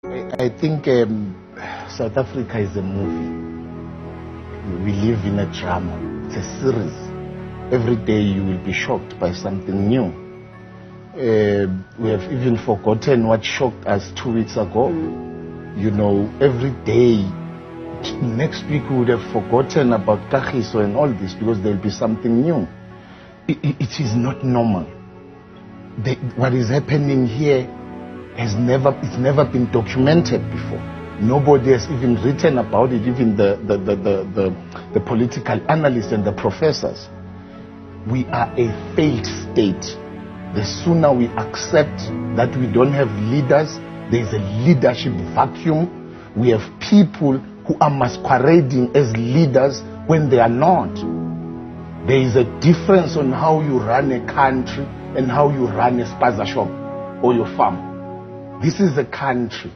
I think South Africa is a movie. We live in a drama. It's a series. Every day you will be shocked by something new. We have even forgotten what shocked us 2 weeks ago. You know, every day, next week we would have forgotten about Kagiso and all this because there will be something new. It is not normal. What is happening here it's never been documented before. Nobody has even written about it, even the political analysts and the professors. We are a failed state. The sooner we accept that we don't have leaders, there is a leadership vacuum. We have people who are masquerading as leaders when they are not. There is a difference on how you run a country and how you run a spaza shop or your farm. This is a country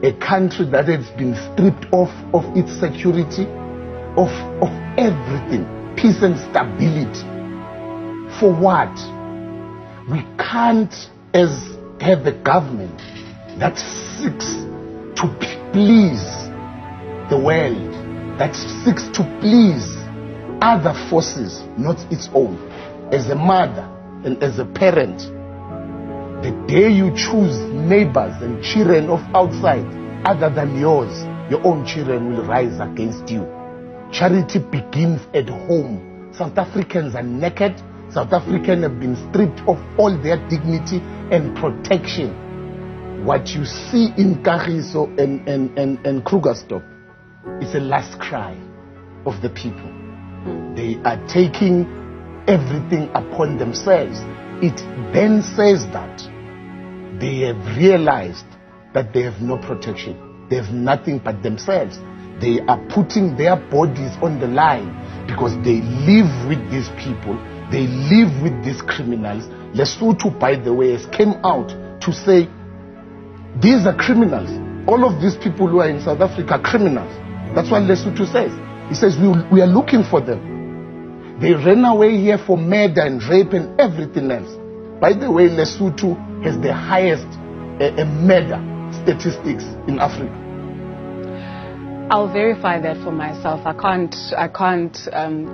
that has been stripped off of its security, of everything, peace and stability. For what? We can't have a government that seeks to please the world, that seeks to please other forces, not its own. As a mother and as a parent, the day you choose neighbors and children of outside other than yours, your own children will rise against you. Charity begins at home. South Africans are naked. South Africans have been stripped of all their dignity and protection. What you see in Kagiso and Krugersdorp is a last cry of the people. They are taking everything upon themselves. It then says that they have realized that they have no protection. They have nothing but themselves. They are putting their bodies on the line because they live with these people. They live with these criminals. Lesotho, by the way, has came out to say, these are criminals. All of these people who are in South Africa are criminals. That's what Lesotho says. He says, we are looking for them. They ran away here for murder and rape and everything else. By the way, Lesotho has the highest murder statistics in Africa. I'll verify that for myself. I can't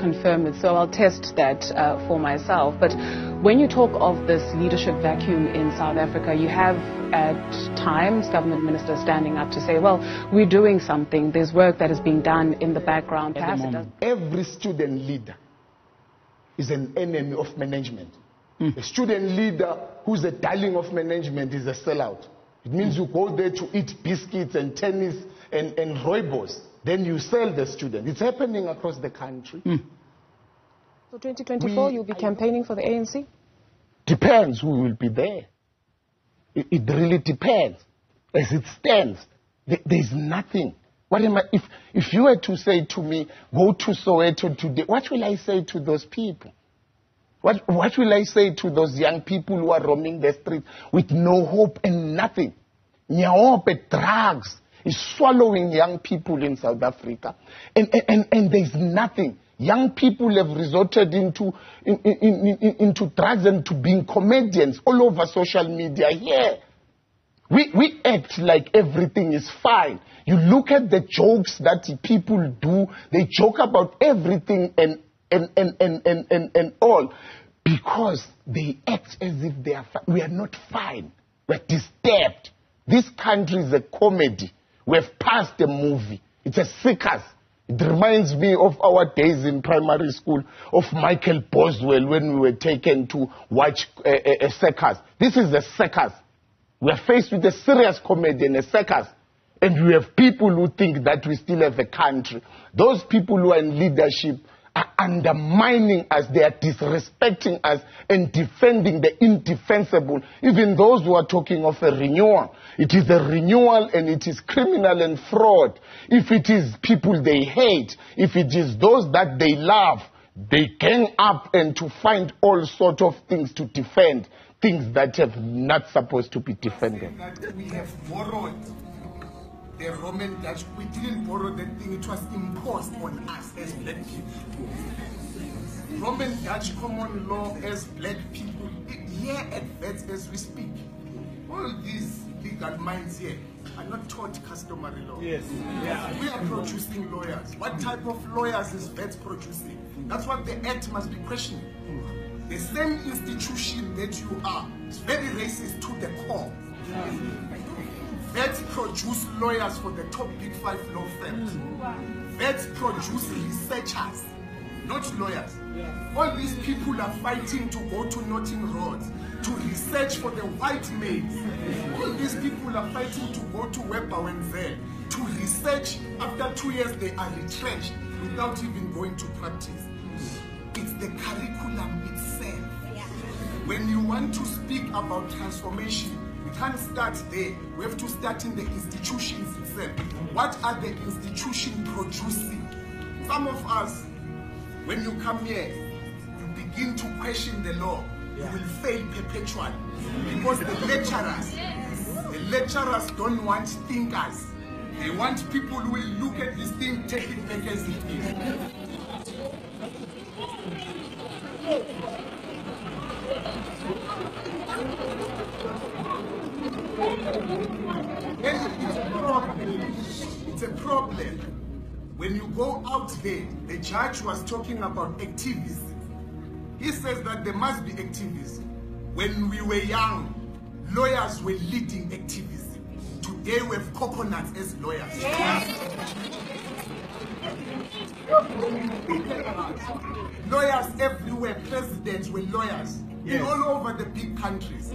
confirm it, so I'll test that for myself. But when you talk of this leadership vacuum in South Africa, you have at times government ministers standing up to say, well, we're doing something. There's work that is being done in the background. Perhaps it doesn't. Every student leader is an enemy of management. A student leader who's a darling of management is a sellout. It means you go there to eat biscuits and tennis and rooibos. Then you sell the student. It's happening across the country. So 2024, you'll be campaigning for the ANC? Depends who will be there. It really depends. As it stands, there's nothing. What am I, if you were to say to me, go to Soweto today, what will I say to those people? What will I say to those young people who are roaming the streets with no hope and nothing? Nyaope drugs is swallowing young people in South Africa. And there's nothing. Young people have resorted into drugs and to being comedians all over social media here. We act like everything is fine. You look at the jokes that people do, they joke about everything and all because they act as if they are fine. We are not fine. We're disturbed. This country is a comedy. We have passed a movie. It's a circus. It reminds me of our days in primary school, of Michael Boswell when we were taken to watch a circus. This is a circus. We are faced with a serious comedy and a circus. And we have people who think that we still have a country. Those people who are in leadership are undermining us. They are disrespecting us and defending the indefensible. Even those who are talking of a renewal. It is a renewal and it is criminal and fraud. If it is people they hate, if it is those that they love, they gang up and to find all sorts of things to defend. Things that have not supposed to be defended. That we have borrowed the Roman Dutch. We didn't borrow that thing. It was imposed on us as black people. Roman Dutch common law as black people here at VETS as we speak. All these legal minds here are not taught customary law. Yes. Yeah. We are producing lawyers. What type of lawyers is VET producing? That's what the Act must be questioning. The same institution that you are is very racist to the core. VET produce lawyers for the top big 5 law firms. VET produce researchers, not lawyers. All these people are fighting to go to Notting Road to research for the white maids. All these people are fighting to go to Weber Wenzel to research. After 2 years, they are retrenched without even going to practice. It's the curriculum itself. When you want to speak about transformation, we can't start there. We have to start in the institutions itself. What are the institutions producing? Some of us, when you come here, you begin to question the law. You will fail perpetually. Because the lecturers don't want thinkers. They want people who will look at this thing, take it back as it is. It's a problem. When you go out there, the judge was talking about activism. He says that there must be activism. When we were young, lawyers were leading activism. Today we have coconuts as lawyers. Lawyers everywhere, presidents were lawyers. All over the big countries.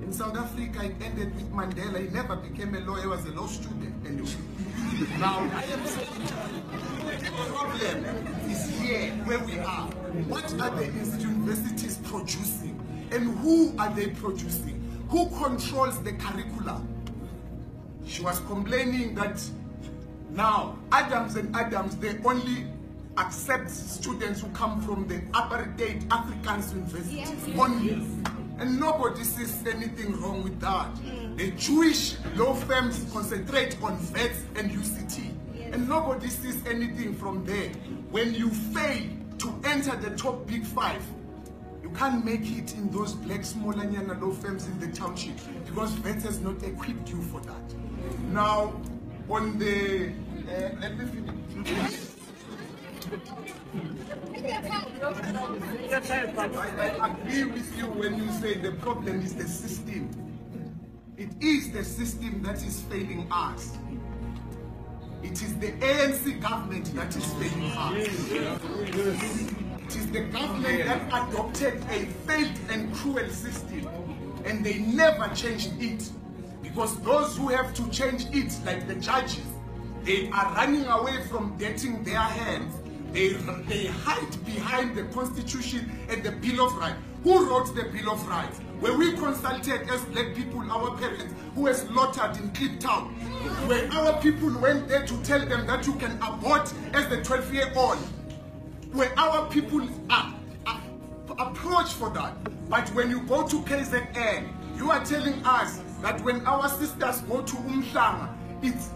In South Africa, it ended with Mandela. He never became a lawyer, he was a law student. Anyway. Now, I am saying the problem is here, where we are. What are the universities producing? And who are they producing? Who controls the curriculum? She was complaining that now, Adams and Adams, they only accept students who come from the apartheid Africans universities only. And nobody sees anything wrong with that. The Jewish law firms concentrate on VETs and UCT. And nobody sees anything from there. When you fail to enter the top big 5, you can't make it in those black small Anyana law firms in the township because VET has not equipped you for that. Now, on the... let me finish. I agree with you when you say the problem is the system. It is the system that is failing us. It is the ANC government that is failing us. It is the government that adopted a failed and cruel system, and they never changed it. Because those who have to change it, like the judges, they are running away from getting their hands. They hide behind the Constitution and the Bill of Rights. Who wrote the Bill of Rights? When we consulted as black people, our parents, who were slaughtered in Kliptown, when our people went there to tell them that you can abort as the 12-year-old, where our people are approached for that. But when you go to KZN, you are telling us that when our sisters go to Umhlanga, it's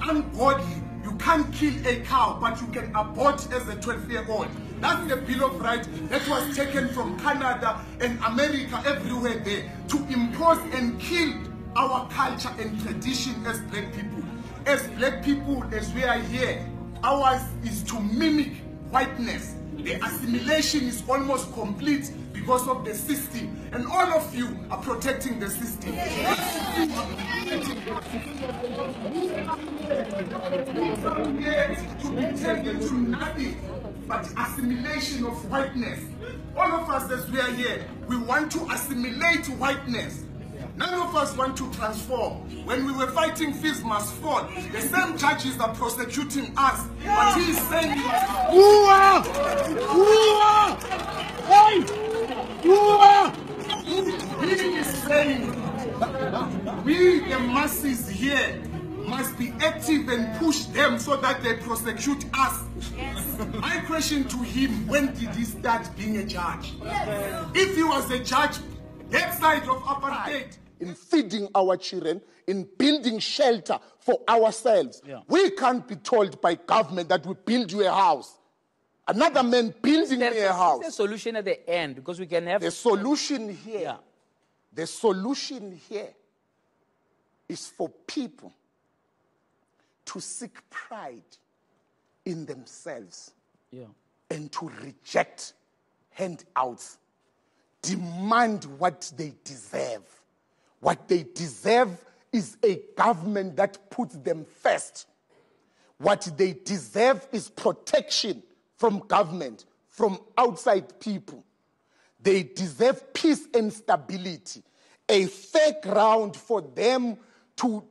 ungodly. You can't kill a cow, but you can abort as a 12-year-old. That's the Bill of Rights that was taken from Canada and America, everywhere there, to impose and kill our culture and tradition as black people. As black people, as we are here, ours is to mimic whiteness. The assimilation is almost complete because of the system. And all of you are protecting the system. To be taken to nothing but assimilation of whiteness. All of us as we are here, we want to assimilate whiteness. None of us want to transform. When we were fighting Fees Must Fall, the same judges are prosecuting us. But he is saying, he is saying, we the masses here must be active and push them so that they prosecute us. My question to him, when did he start being a judge? If he was a judge, that side of apartheid, in feeding our children, in building shelter for ourselves. We can't be told by government that we build you a house. Another man building me a house. There's a solution at the end because we can have... The solution here, the solution here is for people to seek pride in themselves and to reject handouts, demand what they deserve. What they deserve is a government that puts them first. What they deserve is protection from government, from outside people. They deserve peace and stability, a fair ground for them to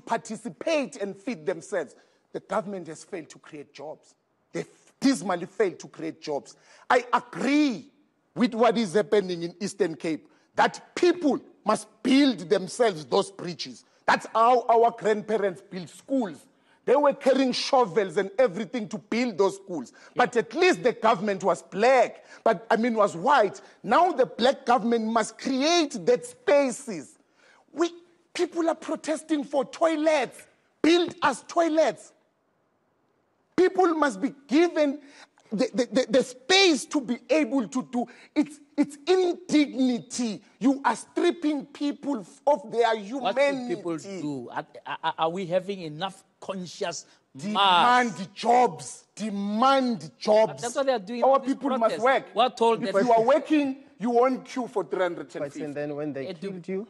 participate and feed themselves. The government has failed to create jobs. They dismally failed to create jobs. I agree with what is happening in Eastern Cape, that people must build themselves those bridges. That's how our grandparents built schools. They were carrying shovels and everything to build those schools. But at least the government was black, was white. Now the black government must create that spaces. People are protesting for toilets. Build us toilets. People must be given the space to be able to do. It's indignity. You are stripping people of their humanity. What do people do? Are we having enough conscious Demand jobs. Demand jobs. But that's what they are doing. Our people must work. We're told if that you are working, you won't queue for 350. And then when they killed you?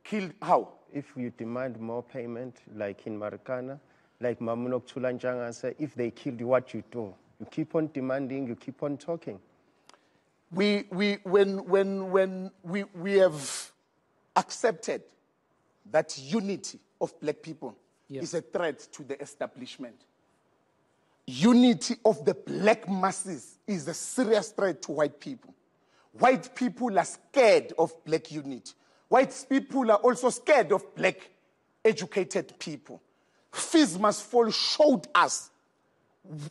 Killed how? If you demand more payment, like in Marikana, like Mamunok Tulanjanga said, if they killed you, what you do? You keep on demanding, you keep on talking. When we have accepted that unity of black people is a threat to the establishment. Unity of the black masses is a serious threat to white people. White people are scared of black unity. White people are also scared of black educated people. Fees Must Fall showed us,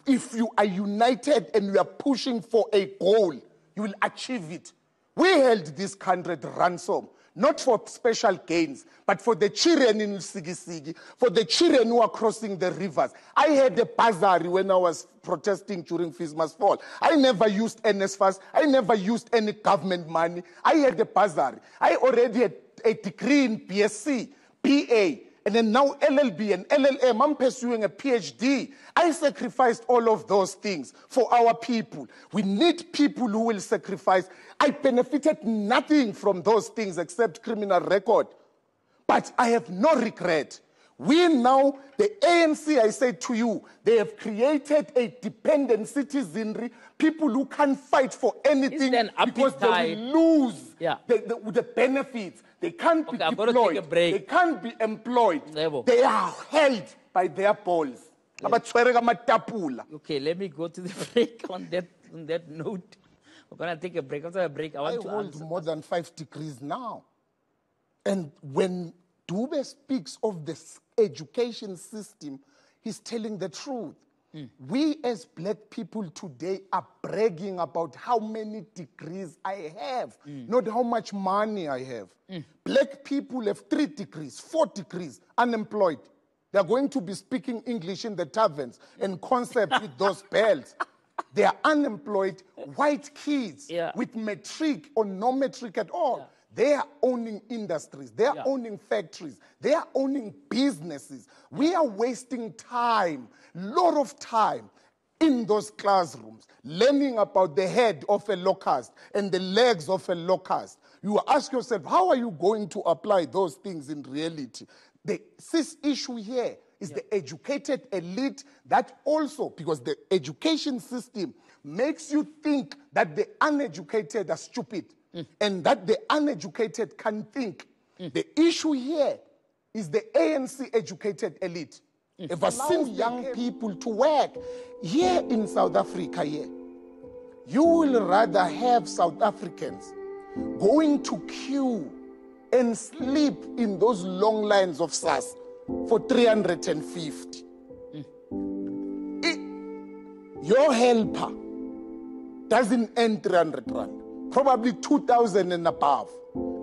if you are united and you are pushing for a goal, you will achieve it. We held this country ransom, not for special gains, but for the children in Sigisigi, for the children who are crossing the rivers. I had a bursary when I was protesting during Fees Must Fall. I never used NSFAS. I never used any government money. I had a bursary. I already had a degree in BSc, BA, and then now LLB and LLM. I'm pursuing a PhD. I sacrificed all of those things for our people. We need people who will sacrifice. I benefited nothing from those things except criminal record. But I have no regret. We now, the ANC, I say to you, they have created a dependent citizenry, people who can't fight for anything because they will lose the benefits. They can't be deployed. They can't be employed. They are held by their balls. Okay, let me go to the break on that note. We're going to take a break. After a break, I want to hold more than 5 degrees now. And when Dube speaks of the education system, he's telling the truth. We as black people today are bragging about how many degrees I have, not how much money I have. Black people have 3 degrees, 4 degrees, unemployed. They're going to be speaking English in the taverns and concept with those bells. They are unemployed white kids with matric or no matric at all. They are owning industries. They are owning factories. They are owning businesses. We are wasting time, lot of time, in those classrooms, learning about the head of a locust and the legs of a locust. You ask yourself, how are you going to apply those things in reality? This issue here is the educated elite that also, because the education system makes you think that the uneducated are stupid. And that the uneducated can think. The issue here is the ANC educated elite. Ever since young people to work here in South Africa, you will rather have South Africans going to queue and sleep in those long lines of SAS for 350. Your helper doesn't earn 300 rand. Probably 2,000 and above,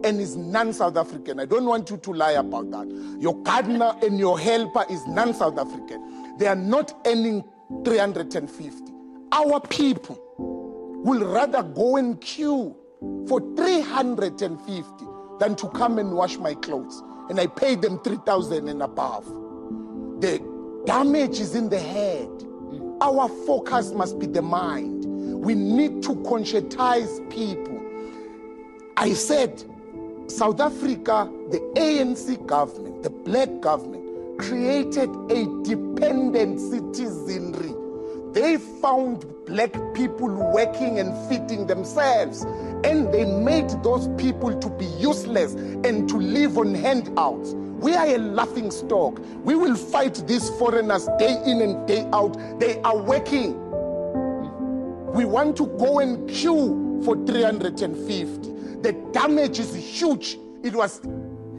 and is non-South African. I don't want you to lie about that. Your gardener and your helper is non-South African. They are not earning 350. Our people will rather go and queue for 350 than to come and wash my clothes. and I pay them 3,000 and above. The damage is in the head. Our focus must be the mind. We need to conscientize people. I said, South Africa, the ANC government, the black government, created a dependent citizenry. They found black people working and feeding themselves, and they made those people to be useless and to live on handouts. We are a laughing stock. We will fight these foreigners day in and day out. They are working. We want to go and queue for 350. The damage is huge. It was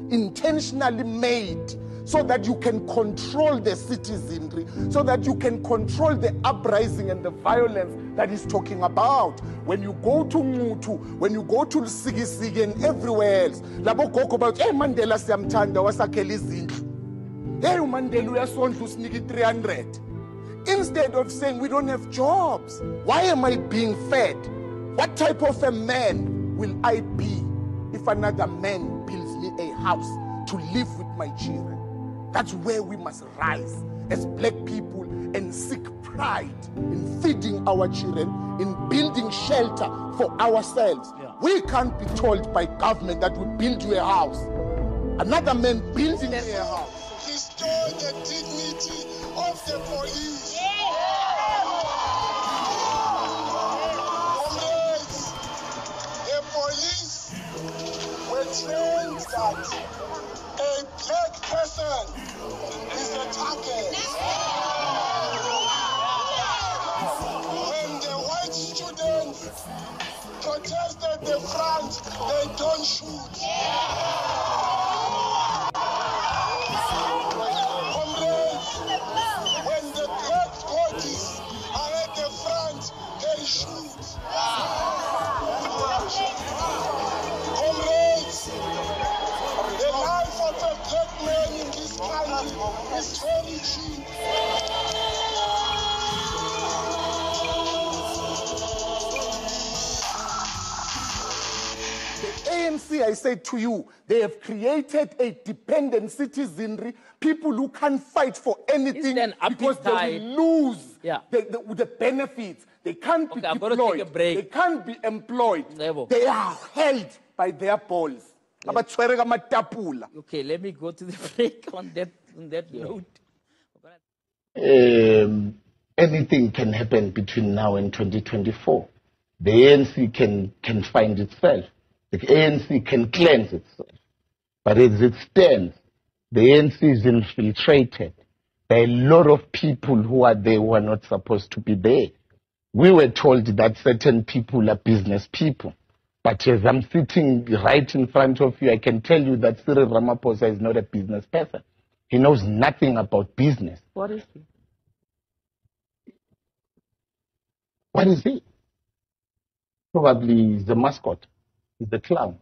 intentionally made so that you can control the citizenry, so that you can control the uprising and the violence that he's talking about. When you go to Mutu, when you go to Sigisigi and everywhere else, labo gogo about, hey Mandela siyamthanda wasakhela izindlu. Hey Mandela uyasondla usiniki 300. Instead of saying we don't have jobs, why am I being fed? What type of a man will I be if another man builds me a house to live with my children? That's where we must rise as black people and seek pride in feeding our children, in building shelter for ourselves. Yeah. We can't be told by government that we build you a house. Another man building a house. Restore the dignity of the police. Comrades, the police were trained that a black person is a target. When the white students protested the front, they don't shoot. Comrades, when the black bodies are at the front, they shoot. Comrades, the life of a black man in this country is very cheap. The ANC, I said to you, they have created a dependent citizenry, people who can't fight for anything because they will lose the benefits. They can't be deployed. They can't be employed. They are held by their balls. Okay, let me go to the break on that note. Anything can happen between now and 2024. The ANC can find itself. The ANC can cleanse itself. But as it stands, the ANC is infiltrated by a lot of people who are there who are not supposed to be there. We were told that certain people are business people. But as I'm sitting right in front of you, I can tell you that Cyril Ramaphosa is not a business person. He knows nothing about business. What is he? What is he? Probably he's the mascot. He's the clown.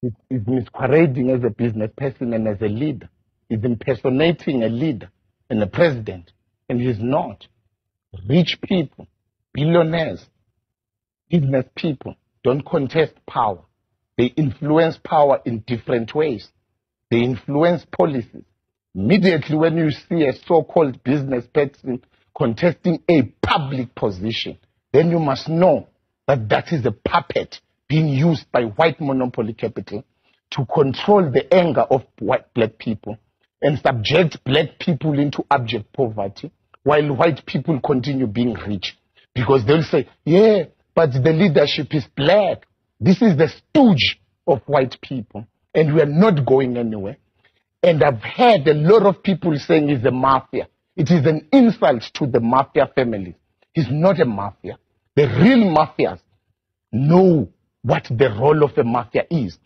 He's masquerading as a business person and as a leader. He's impersonating a leader and a president. And he's not. Rich people, billionaires, business people don't contest power. They influence power in different ways. They influence policies. Immediately when you see a so-called business person contesting a public position, then you must know that that is a puppet being used by white monopoly capital to control the anger of black people and subject black people into abject poverty while white people continue being rich. Because they'll say, yeah, but the leadership is black. This is the stooge of white people, and we are not going anywhere. And I've heard a lot of people saying he's a mafia. It is an insult to the mafia family. He's not a mafia. The real mafias know what the role of a mafia is.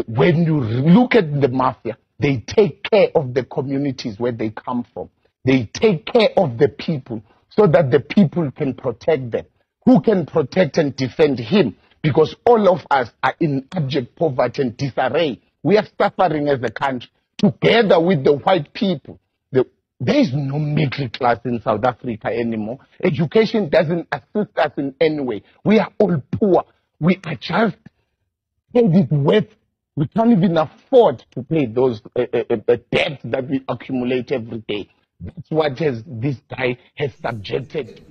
When you look at the mafia, they take care of the communities where they come from. They take care of the people so that the people can protect them. Who can protect and defend him? Because all of us are in abject poverty and disarray. We are suffering as a country together with the white people. There is no middle class in South Africa anymore. Education doesn't assist us in any way. We are all poor. We are just headed west We can't even afford to pay those debts that we accumulate every day. That's what this guy has subjected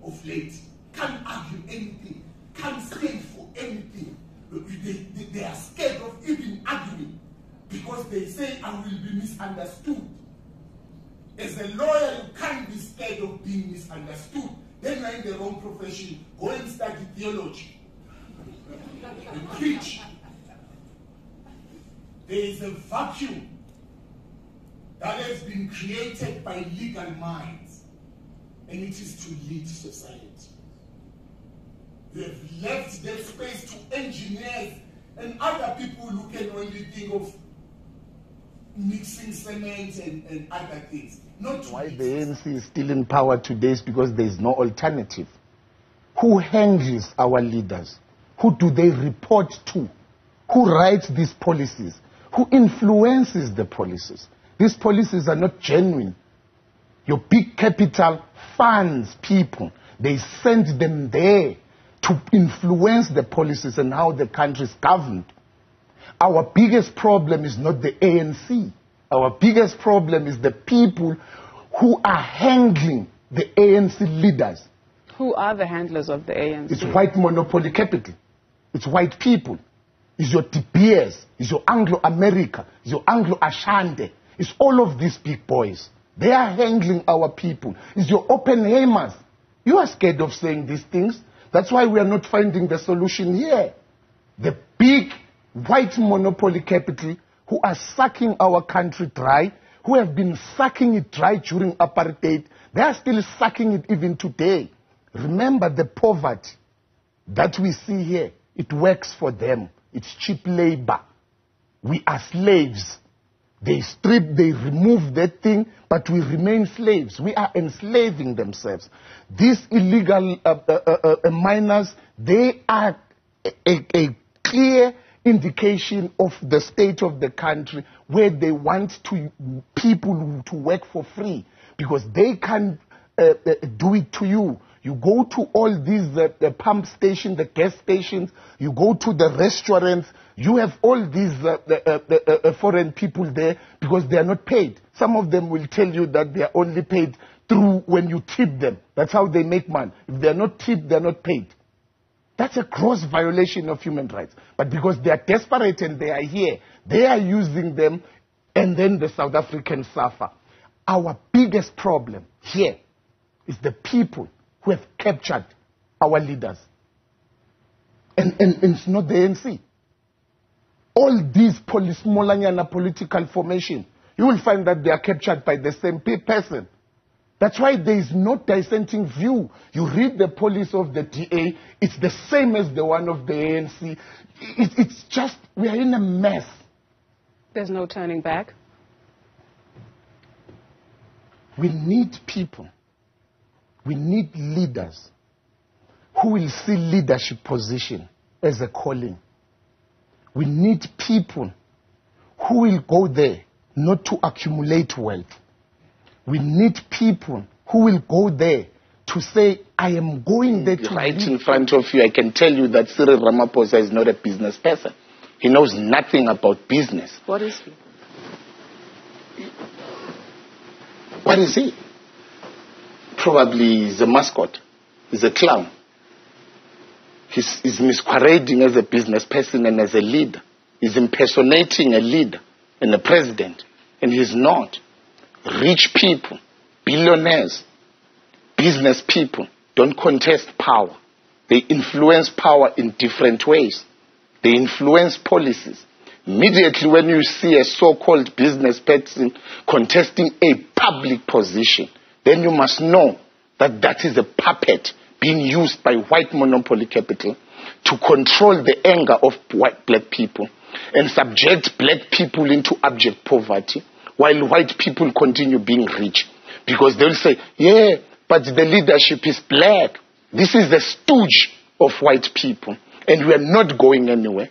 of late. Can't argue anything, can't stand for anything. They are scared of even arguing because they say I will be misunderstood. As a lawyer, you can't be scared of being misunderstood. Then you're in the wrong profession. Go and study theology. And preach. There is a vacuum that has been created by legal minds, and it is to lead society. They've left that space to engineers and other people who can only think of mixing cement and other things. Not why the ANC is still in power today is because there is no alternative. Who handles our leaders? Who do they report to? Who writes these policies? Who influences the policies? These policies are not genuine. Your big capital funds people. They send them there to influence the policies and how the country is governed. Our biggest problem is not the ANC. Our biggest problem is the people who are handling the ANC leaders. Who are the handlers of the ANC? It's white monopoly capital. It's white people. It's your De Beers. It's your Anglo-America. It's your Anglo-Ashanti. It's all of these big boys. They are handling our people. It's your Oppenheimers. You are scared of saying these things. That's why we are not finding the solution here. The big white monopoly capital who are sucking our country dry, who have been sucking it dry during apartheid, they are still sucking it even today. Remember the poverty that we see here. It works for them. It's cheap labor. We are slaves. They strip, they remove that thing, but we remain slaves. We are enslaving themselves. These illegal miners, they are a clear indication of the state of the country where they want people to work for free because they can do it to you. You go to all these pump stations, the gas stations, you go to the restaurants, you have all these foreign people there because they are not paid. Some of them will tell you that they are only paid through when you tip them. That's how they make money. If they are not tipped, they are not paid. That's a gross violation of human rights. But because they are desperate and they are here, they are using them, and then the South Africans suffer. Our biggest problem here is the people who have captured our leaders. And it's not the ANC. All these Molanyana political formation, you will find that they are captured by the same person. That's why there is no dissenting view. You read the policy of the DA, it's the same as the one of the ANC. It's just, we are in a mess. There's no turning back. We need people. We need leaders who will see leadership position as a calling. We need people who will go there not to accumulate wealth. We need people who will go there to say, I am going there to... Right in front of you, I can tell you that Cyril Ramaphosa is not a business person. He knows nothing about business. What is he? What is he? Probably he's a mascot. He's a clown. He's masquerading as a business person and as a leader. He's impersonating a leader and a president. And he's not. Rich people, billionaires, business people don't contest power. They influence power in different ways. They influence policies. Immediately when you see a so-called business person contesting a public position, then you must know that that is a puppet being used by white monopoly capital to control the anger of black people and subject black people into abject poverty while white people continue being rich. Because they'll say, yeah, but the leadership is black. This is the stooge of white people and we are not going anywhere.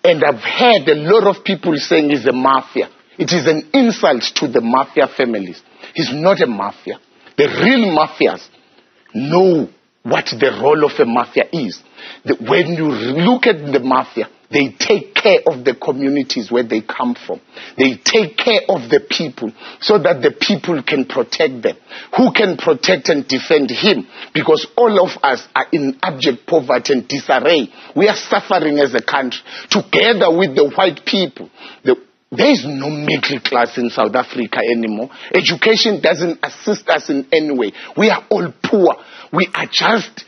And I've heard a lot of people saying he's a mafia. It is an insult to the mafia families. He's not a mafia. The real mafias know what the role of a mafia is. When you look at the mafia, They take care of the communities where they come from. They take care of the people so that the people can protect them. Who can protect and defend him? Because all of us are in abject poverty and disarray. We are suffering as a country together with the white people. There is no middle class in South Africa anymore. Education doesn't assist us in any way. We are all poor. We are just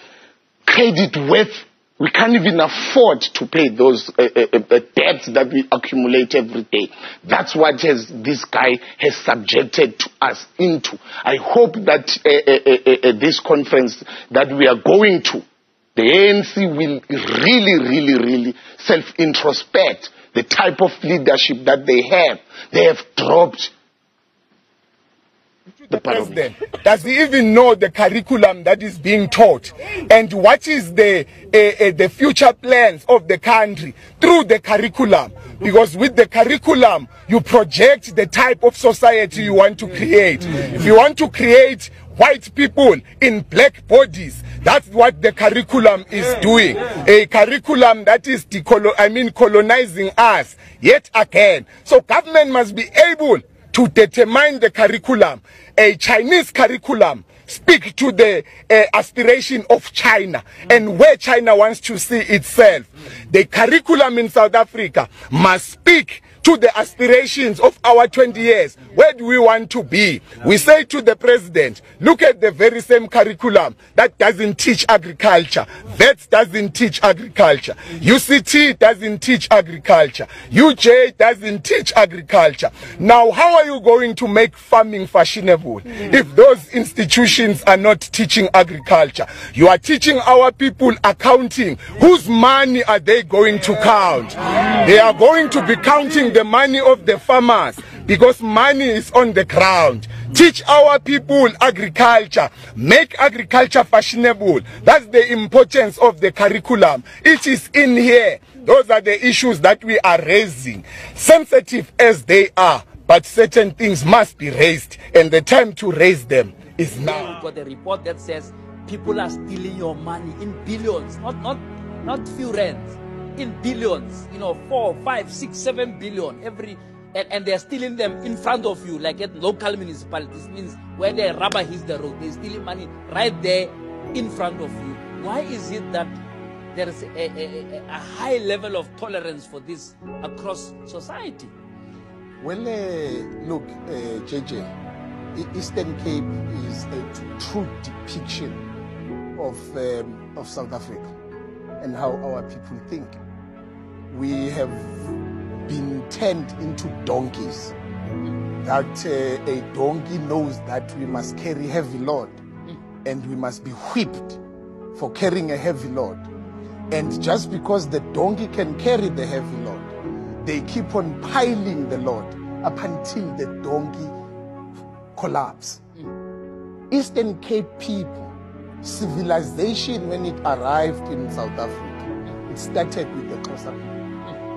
credit worth. We can't even afford to pay those debts that we accumulate every day. That's what this guy has subjected to us into. I hope that this conference that we are going to, the ANC will really self-introspect the type of leadership that they have. They have dropped the president. Does he even know the curriculum that is being taught? And what is the future plans of the country through the curriculum? Because with the curriculum, you project the type of society you want to create. If you want to create white people in black bodies, that's what the curriculum is doing. A curriculum that is colonizing us yet again. So government must be able to determine the curriculum. A Chinese curriculum speak to the aspiration of China and where China wants to see itself. The curriculum in South Africa must speak to the aspirations of our 20 years. Where do we want to be? We say to the president, look at the very same curriculum that doesn't teach agriculture. VETS doesn't teach agriculture. UCT doesn't teach agriculture. UJ doesn't teach agriculture. Now, how are you going to make farming fashionable if those institutions are not teaching agriculture? You are teaching our people accounting. Whose money are they going to count? They are going to be counting the money of the farmers because money is on the ground. Teach our people agriculture. Make agriculture fashionable. That's the importance of the curriculum. It is in here. Those are the issues that we are raising. Sensitive as they are, but certain things must be raised, and the time to raise them is now. We've got a report that says people are stealing your money in billions, not few rands. In billions, 4, 5, 6, 7 billion every, and they're stealing them in front of you, like at local municipalities. Means where the rubber hits the road, they're stealing money right there in front of you. Why is it that there is a high level of tolerance for this across society? Well, look, JJ, Eastern Cape is a true depiction of South Africa and how our people think. We have been turned into donkeys. That a donkey knows that we must carry heavy load and we must be whipped for carrying a heavy load. And just because the donkey can carry the heavy load, they keep on piling the load up until the donkey collapses. Eastern Cape people, civilization, when it arrived in South Africa, it started with the Xhosa people.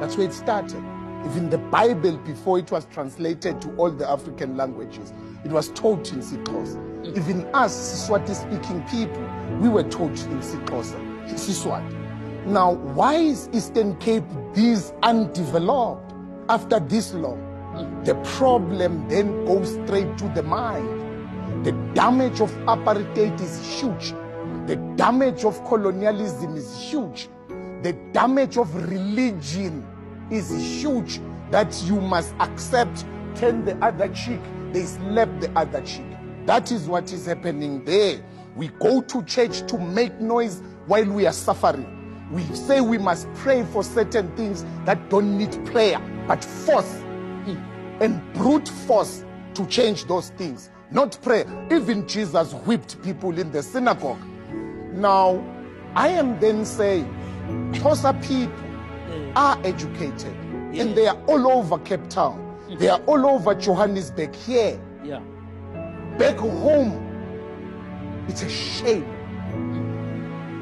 That's where it started. Even the Bible, before it was translated to all the African languages, it was taught in Sixhosa. Even us, Siswati-speaking people, we were taught in Siswati. Now, why is Eastern Cape this undeveloped after this long? The problem then goes straight to the mind. The damage of apartheid is huge. The damage of colonialism is huge. The damage of religion is huge, that you must accept, turn the other cheek, they slap the other cheek. That is what is happening there. We go to church to make noise while we are suffering. We say we must pray for certain things that don't need prayer, but force and brute force to change those things, not prayer. Even Jesus whipped people in the synagogue. Now, I am then saying, Xhosa people are educated, and they are all over Cape Town. They are all over Johannesburg here. Back home, it's a shame.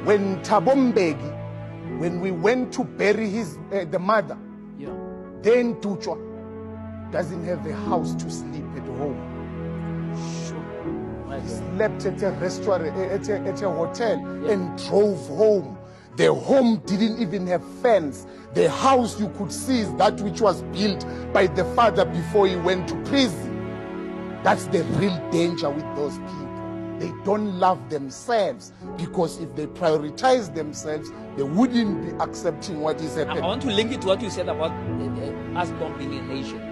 When Thabo Mbeki, when we went to bury the mother, then Tuchwa doesn't have a house to sleep at home. He slept at a restaurant, at a hotel, and drove home. The home didn't even have fans. The house you could see is that which was built by the father before he went to prison. That's the real danger with those people. They don't love themselves, because if they prioritize themselves, they wouldn't be accepting what is happening. I want to link it to what you said about us not being a nation.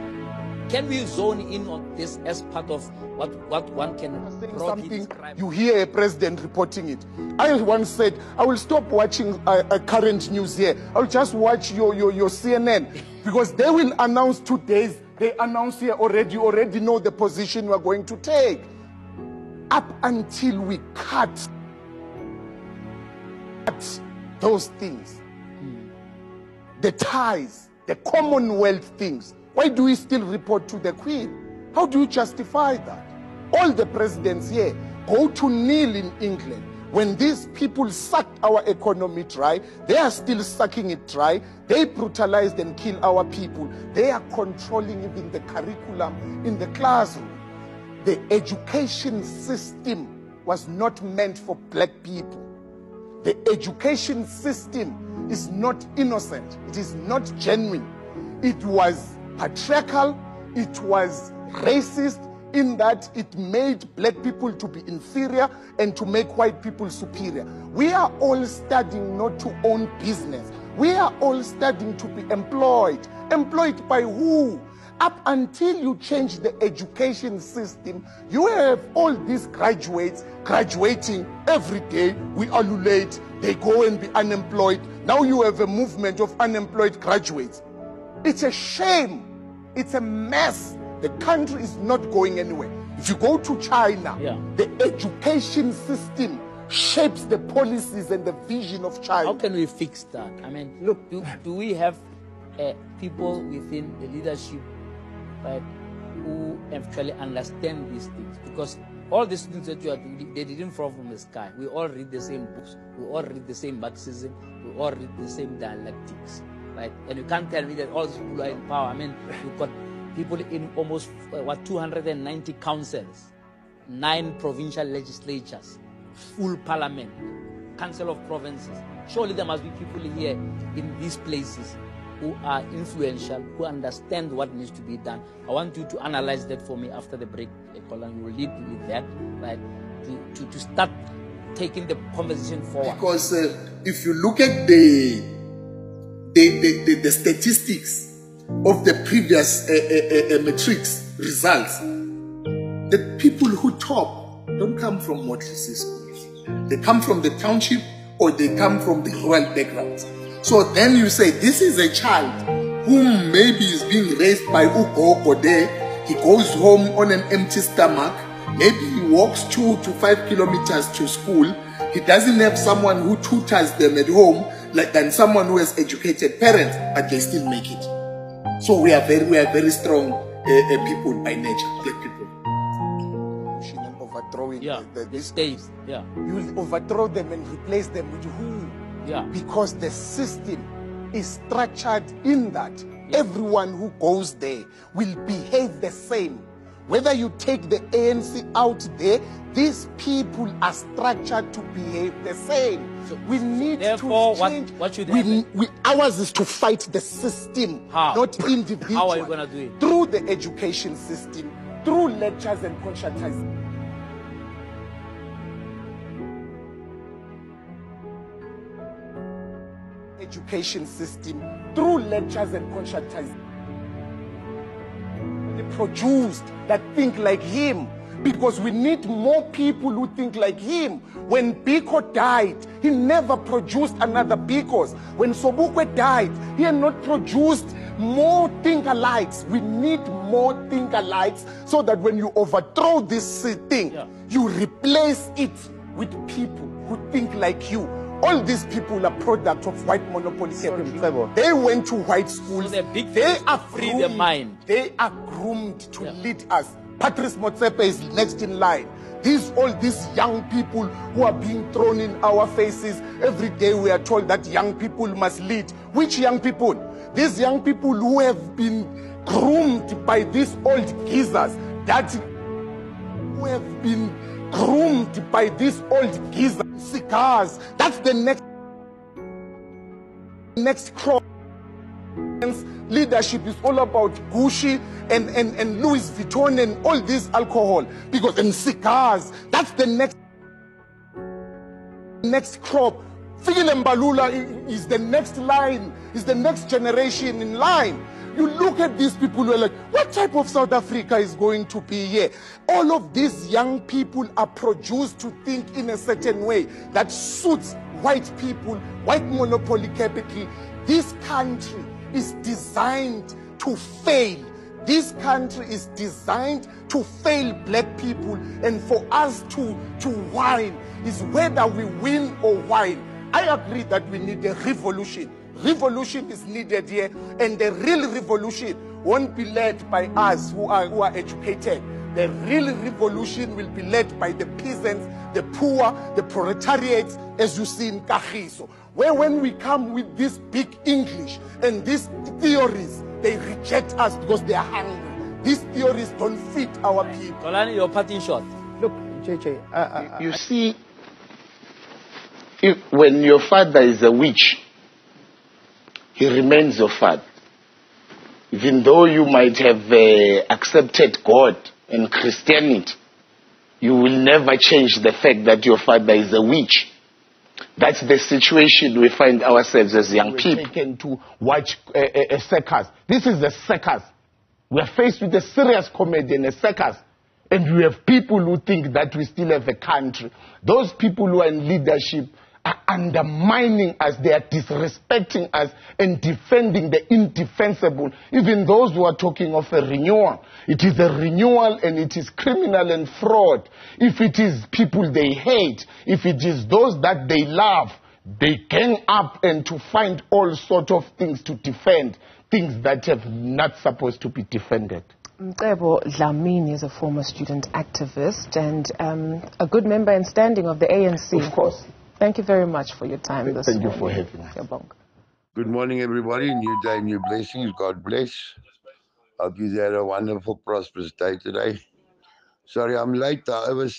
Can we zone in on this as part of what one can something you hear a president reporting it? I once said, I will stop watching current news here. I'll just watch your CNN, because they will announce 2 days. They announce here already know the position we're going to take. Up until we cut those things, the ties, the Commonwealth things, why do we still report to the Queen? How do you justify that? All the presidents here go to kneel in England. When these people sucked our economy dry, they are still sucking it dry. They brutalized and killed our people. They are controlling even the curriculum in the classroom. The education system was not meant for black people. The education system is not innocent. It is not genuine. It was patriarchal. It was racist, in that it made black people to be inferior and to make white people superior. We are all studying not to own business. We are all studying to be employed. Employed by who? Up until you change the education system, you have all these graduates graduating every day. We ululate, they go and be unemployed. Now you have a movement of unemployed graduates. It's a shame. It's a mess. The country is not going anywhere. If you go to China, the education system shapes the policies and the vision of China. How can we fix that? I mean, look, do we have people within the leadership, right, who actually understand these things? Because all these things that you are doing, they didn't fall from the sky. We all read the same books. We all read the same Marxism. We all read the same dialectics, right? And you can't tell me that all these people are in power. I mean, you've got people in almost 290 councils, 9 provincial legislatures, full parliament, council of provinces. Surely there must be people here in these places who are influential, who understand what needs to be done. I want you to analyze that for me after the break, Colin. You will lead with that, right? To start taking the conversation forward. Because if you look at the statistics of the previous matrix results, the people who top don't come from Motlisi schools. They come from the township, or they come from the rural backgrounds. So then you say, this is a child whom maybe is being raised by Ugogo there. He goes home on an empty stomach. Maybe he walks 2 to 5 kilometers to school. He doesn't have someone who tutors them at home, than someone who has educated parents, but they still make it. So we are very strong people by nature, black people. Overthrowing the state. You will overthrow them and replace them with who? Because the system is structured in that everyone who goes there will behave the same. Whether you take the ANC out there, these people are structured to behave the same. So we need to change. What should happen? Ours is to fight the system, not individuals. How are you going to do it? Through the education system, through lectures and conscientization. Education system, through lectures and conscientization. They produced that think like him, because we need more people who think like him. When Biko died, he never produced another Bikos. When Sobukwe died, he had not produced more think-alikes. We need more think-alikes so that when you overthrow this thing, you replace it with people who think like you. All these people are products of white monopoly. They went to white schools. So they are free their mind. They are groomed to lead us. Patrice Motsepe is next in line. All these young people who are being thrown in our faces. Every day we are told that young people must lead. Which young people? These young people who have been groomed by these old geezers. Who have been groomed by these old geezers. Cigars. That's the next crop. Leadership is all about Gucci and Louis Vuitton and all this alcohol, because and cigars. That's the next crop. Fikile Mbalula is the next line, is the next generation in line. You look at these people who are like, what type of South Africa is going to be here? All of these young people are produced to think in a certain way that suits white people, white monopoly capital. This country is designed to fail. This country is designed to fail black people, and for us to whine is whether we win or whine. I agree that we need a revolution. Revolution is needed here, and the real revolution won't be led by us who are educated. The real revolution will be led by the peasants, the poor, the proletariats, as you see in Kagiso, where when we come with this big English and these theories, they reject us because they are hungry. These theories don't fit our people. Dlamini, your parting shot. Look, JJ, You see, when your father is a witch, he remains your father. Even though you might have accepted God and Christianity, you will never change the fact that your father is a witch. That's the situation we find ourselves as young people. We're taken to watch a circus. This is a circus. We're faced with a serious comedy and a circus. And we have people who think that we still have a country. Those people who are in leadership are undermining us, they are disrespecting us and defending the indefensible. Even those who are talking of a renewal, it is a renewal and it is criminal and fraud. If it is people they hate, if it is those that they love, they gang up and to find all sorts of things to defend, things that have not supposed to be defended. Cebo Dlamini is a former student activist and a good member and standing of the ANC. Of course. Thank you very much for your time this morning. Thank you for having us. Good morning, everybody. New day, new blessings. God bless. Hope you had a wonderful, prosperous day today. Sorry, I'm late. I was